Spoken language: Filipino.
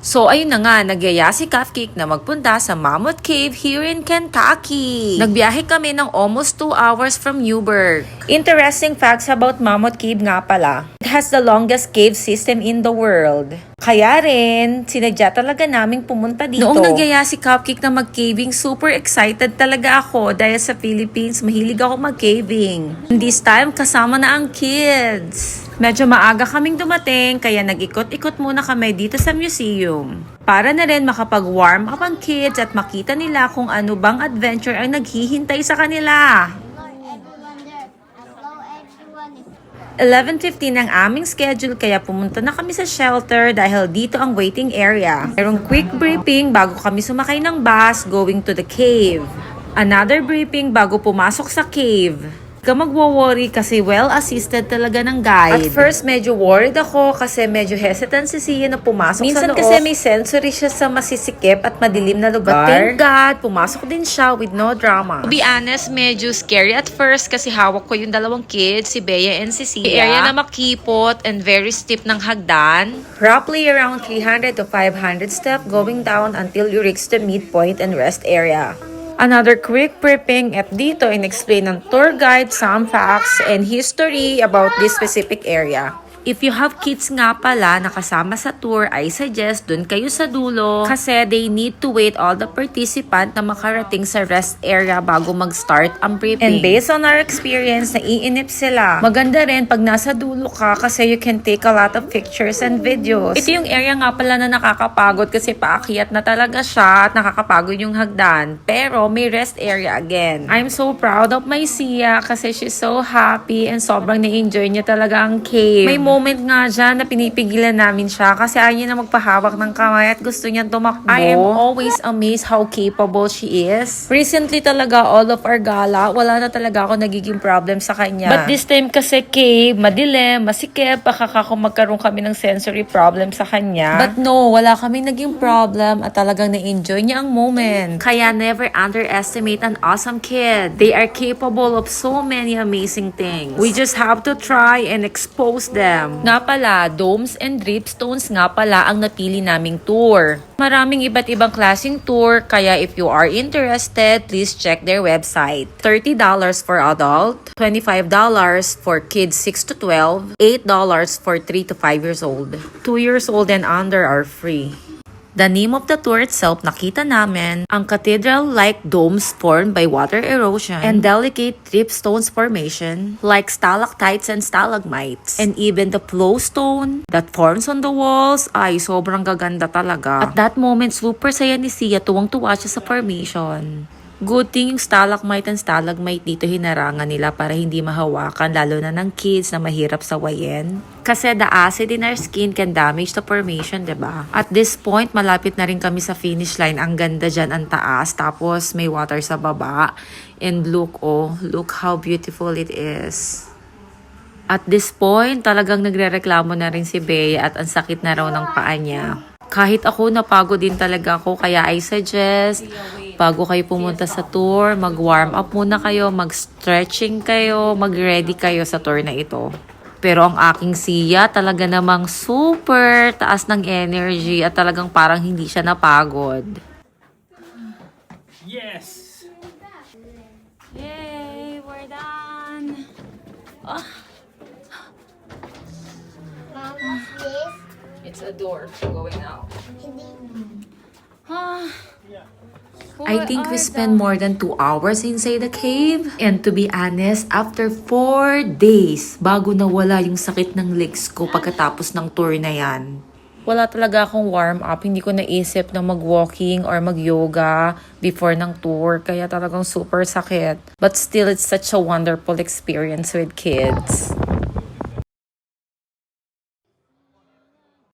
So ayun na nga, nagyaya si Cupcake na magpunta sa Mammoth Cave here in Kentucky. Nagbiyahe kami ng almost 2 hours from Newburgh. Interesting facts about Mammoth Cave nga pala. It has the longest cave system in the world. Kaya rin, sinadya talaga naming pumunta dito. Noong nagyaya si Cupcake na mag-caving, super excited talaga ako dahil sa Philippines, mahilig ako mag-caving. And this time, kasama na ang kids. Medyo maaga kaming dumating, kaya nag-ikot-ikot muna kami dito sa museum. Para na rin makapag-warm up ang kids at makita nila kung ano bang adventure ang naghihintay sa kanila. 11:15 ang aming schedule kaya pumunta na kami sa shelter dahil dito ang waiting area. Mayroong quick briefing bago kami sumakay ng bus going to the cave. Another briefing bago pumasok sa cave. Huwag ka magwo-worry kasi well-assisted talaga ng guide. At first, medyo worried ako kasi medyo hesitant si Sia na pumasok sa loob. Minsan kasi may sensory siya sa masisikip at madilim na lugar. But thank God, pumasok din siya with no drama. To be honest, medyo scary at first kasi hawak ko yung dalawang kids, si Bea and si Sia. The area na makipot and very steep ng hagdan. Roughly around 300 to 500 steps going down until you reach the midpoint and rest area. Another quick briefing at dito in-explain ng tour guide some facts and history about this specific area. If you have kids nga pala na kasama sa tour, I suggest dun kayo sa dulo kasi they need to wait all the participant na makarating sa rest area bago mag-start ang briefing. And based on our experience, naiinip sila. Maganda rin pag nasa dulo ka kasi you can take a lot of pictures and videos. Ito yung area nga pala na nakakapagod kasi paakyat na talaga siya at nakakapagod yung hagdan. Pero may rest area again. I'm so proud of my Sia kasi she's so happy and sobrang na-enjoy niya talaga ang cave. May moment nga dyan na pinipigilan namin siya kasi ayaw niya na magpahawak ng kamay at gusto niya tumakbo. I am always amazed how capable she is. Recently talaga, all of our gala, wala na talaga ako nagiging problem sa kanya. But this time kasi cave, madilim, masikip, baka kung magkaroon kami ng sensory problem sa kanya. But no, wala kami naging problem at talagang na-enjoy niya ang moment. Kaya never underestimate an awesome kid. They are capable of so many amazing things. We just have to try and expose them. Nga pala, domes and dripstones nga pala ang napili naming tour. Maraming iba't ibang klaseng tour, kaya if you are interested, please check their website. $30 for adult, $25 for kids 6 to 12, $8 for 3 to 5 years old. 2 years old and under are free. The name of the tour itself, nakita namin ang cathedral-like domes formed by water erosion and delicate dripstones formation like stalactites and stalagmites. And even the flow stone that forms on the walls ay sobrang gaganda talaga. At that moment, super saya ni Sia, tuwang-tuwa siya sa formation. Good thing yung stalagmite and stalagmite dito hinarangan nila para hindi mahawakan lalo na ng kids na mahirap sawayin. Kasi the acid in our skin can damage the formation, diba? At this point, malapit na rin kami sa finish line. Ang ganda dyan, ang taas. Tapos may water sa baba. And look how beautiful it is. At this point, talagang nagrereklamo na rin si Bea at ang sakit na raw ng paa niya. Kahit ako, napagod din talaga ako. Kaya I suggest, bago kayo pumunta sa tour, mag-warm up muna kayo, mag-stretching kayo, mag-ready kayo sa tour na ito. Pero ang aking Sia, talaga namang super taas ng energy at talagang parang hindi siya napagod. Yes! Yay! We're done! Oh. What's this? It's a door going out. I think we spent more than 2 hours inside the cave. And to be honest, after 4 days, bago nawala yung sakit ng legs ko pagkatapos ng tour na yan. Wala talaga akong warm up. Hindi ko naisip na mag-walking or mag-yoga before ng tour. Kaya talagang super sakit. But still, it's such a wonderful experience with kids.